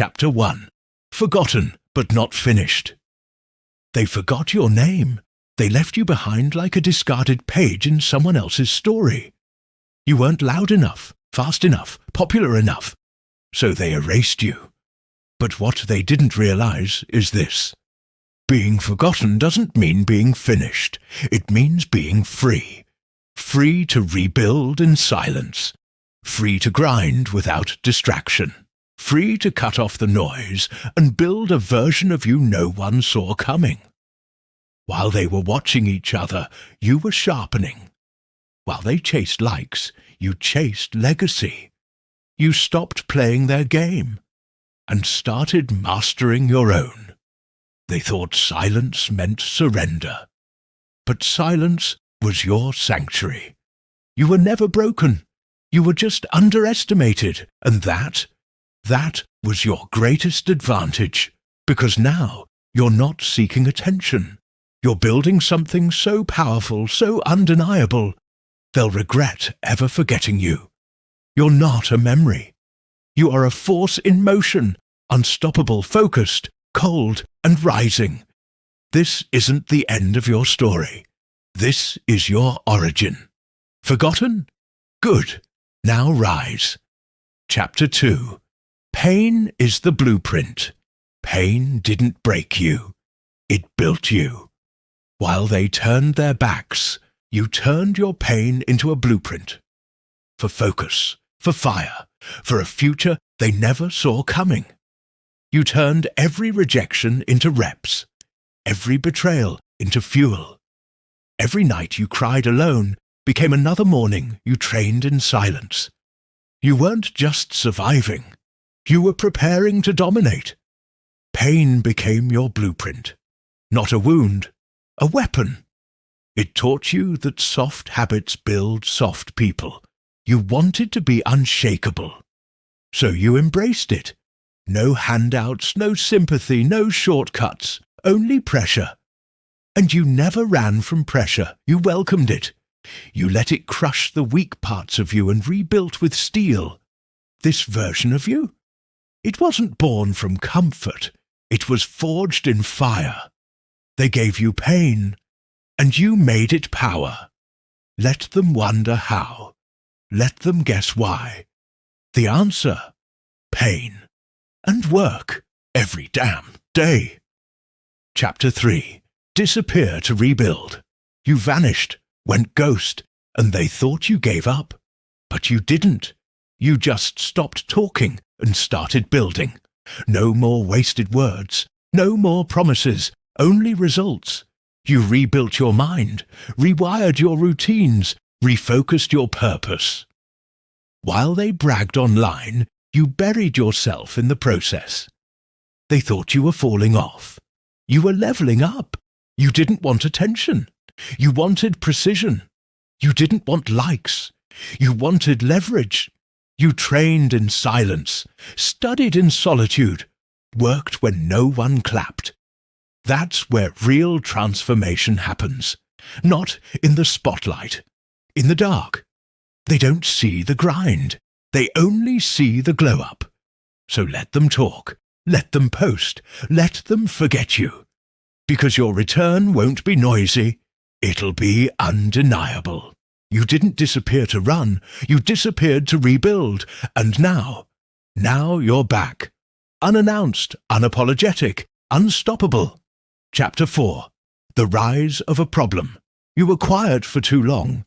Chapter 1. Forgotten but not finished. They forgot your name. They left you behind like a discarded page in someone else's story. You weren't loud enough, fast enough, popular enough, so they erased you. But what they didn't realize is this. Being forgotten doesn't mean being finished. It means being free. Free to rebuild in silence. Free to grind without distraction. Free to cut off the noise and build a version of you no one saw coming. While they were watching each other, you were sharpening. While they chased likes, you chased legacy. You stopped playing their game and started mastering your own. They thought silence meant surrender. But silence was your sanctuary. You were never broken. You were just underestimated, and that was your greatest advantage, because now you're not seeking attention. You're building something so powerful, so undeniable, they'll regret ever forgetting you. You're not a memory. You are a force in motion, unstoppable, focused, cold, and rising. This isn't the end of your story. This is your origin. Forgotten? Good. Now rise. Chapter 2. Pain is the blueprint. Pain didn't break you. It built you. While they turned their backs, you turned your pain into a blueprint. For focus, for fire, for a future they never saw coming. You turned every rejection into reps, every betrayal into fuel. Every night you cried alone became another morning you trained in silence. You weren't just surviving. You were preparing to dominate. Pain became your blueprint. Not a wound, a weapon. It taught you that soft habits build soft people. You wanted to be unshakable. So you embraced it. No handouts, no sympathy, no shortcuts, only pressure. And you never ran from pressure. You welcomed it. You let it crush the weak parts of you and rebuilt with steel. This version of you? It wasn't born from comfort. It was forged in fire. They gave you pain, and you made it power. Let them wonder how. Let them guess why. The answer? Pain. And work. Every damn day. Chapter 3. Disappear to rebuild. You vanished, went ghost, and they thought you gave up. But you didn't. You just stopped talking and started building. No more wasted words. No more promises. Only results. You rebuilt your mind, rewired your routines, refocused your purpose. While they bragged online, you buried yourself in the process. They thought you were falling off. You were leveling up. You didn't want attention. You wanted precision. You didn't want likes. You wanted leverage. You trained in silence, studied in solitude, worked when no one clapped. That's where real transformation happens. Not in the spotlight, in the dark. They don't see the grind. They only see the glow-up. So let them talk. Let them post. Let them forget you. Because your return won't be noisy. It'll be undeniable. You didn't disappear to run. You disappeared to rebuild. And now you're back. Unannounced, unapologetic, unstoppable. Chapter 4. The Rise of a Problem. You were quiet for too long.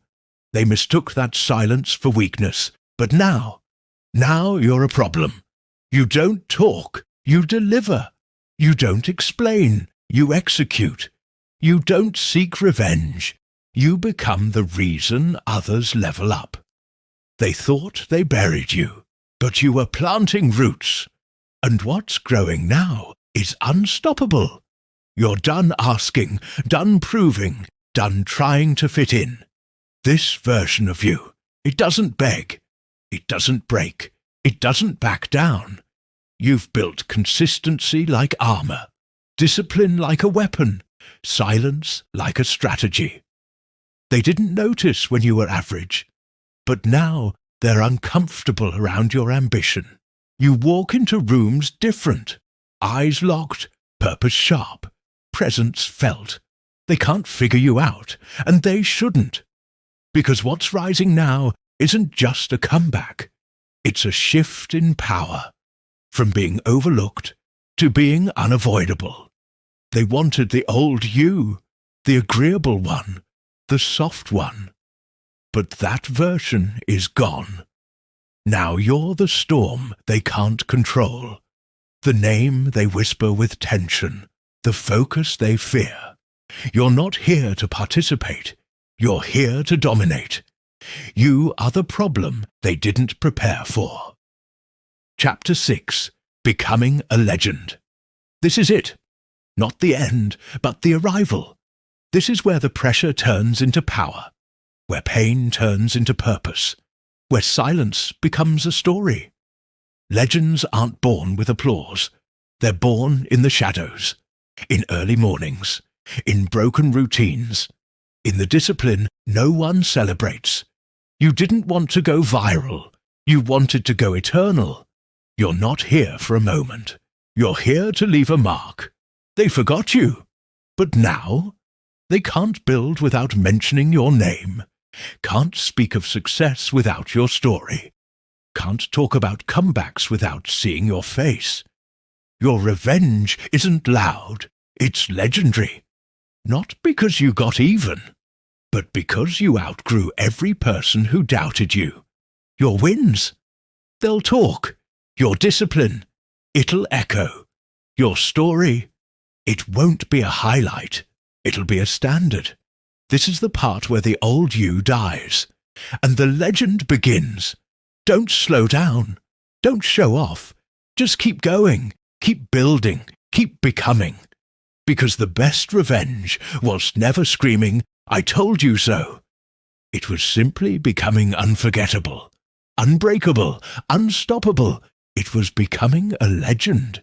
They mistook that silence for weakness. But now you're a problem. You don't talk. You deliver. You don't explain. You execute. You don't seek revenge. You become the reason others level up. They thought they buried you, but you were planting roots. And what's growing now is unstoppable. You're done asking, done proving, done trying to fit in. This version of you, it doesn't beg, it doesn't break, it doesn't back down. You've built consistency like armor, discipline like a weapon, silence like a strategy. They didn't notice when you were average, but now they're uncomfortable around your ambition. You walk into rooms different, eyes locked, purpose sharp, presence felt. They can't figure you out, and they shouldn't. Because what's rising now isn't just a comeback. It's a shift in power, from being overlooked to being unavoidable. They wanted the old you, the agreeable one, the soft one. But that version is gone. Now you're the storm they can't control, the name they whisper with tension, the focus they fear. You're not here to participate. You're here to dominate. You are the problem they didn't prepare for. Chapter 6. Becoming a Legend. This is it. Not the end, but the arrival. This is where the pressure turns into power, where pain turns into purpose, where silence becomes a story. Legends aren't born with applause. They're born in the shadows, in early mornings, in broken routines, in the discipline no one celebrates. You didn't want to go viral. You wanted to go eternal. You're not here for a moment. You're here to leave a mark. They forgot you. But now, they can't build without mentioning your name, can't speak of success without your story, can't talk about comebacks without seeing your face. Your revenge isn't loud, it's legendary. Not because you got even, but because you outgrew every person who doubted you. Your wins, they'll talk. Your discipline, it'll echo. Your story, it won't be a highlight. It'll be a standard. This is the part where the old you dies, and the legend begins. Don't slow down. Don't show off. Just keep going. Keep building. Keep becoming. Because the best revenge was never screaming, "I told you so." It was simply becoming unforgettable, unbreakable, unstoppable. It was becoming a legend.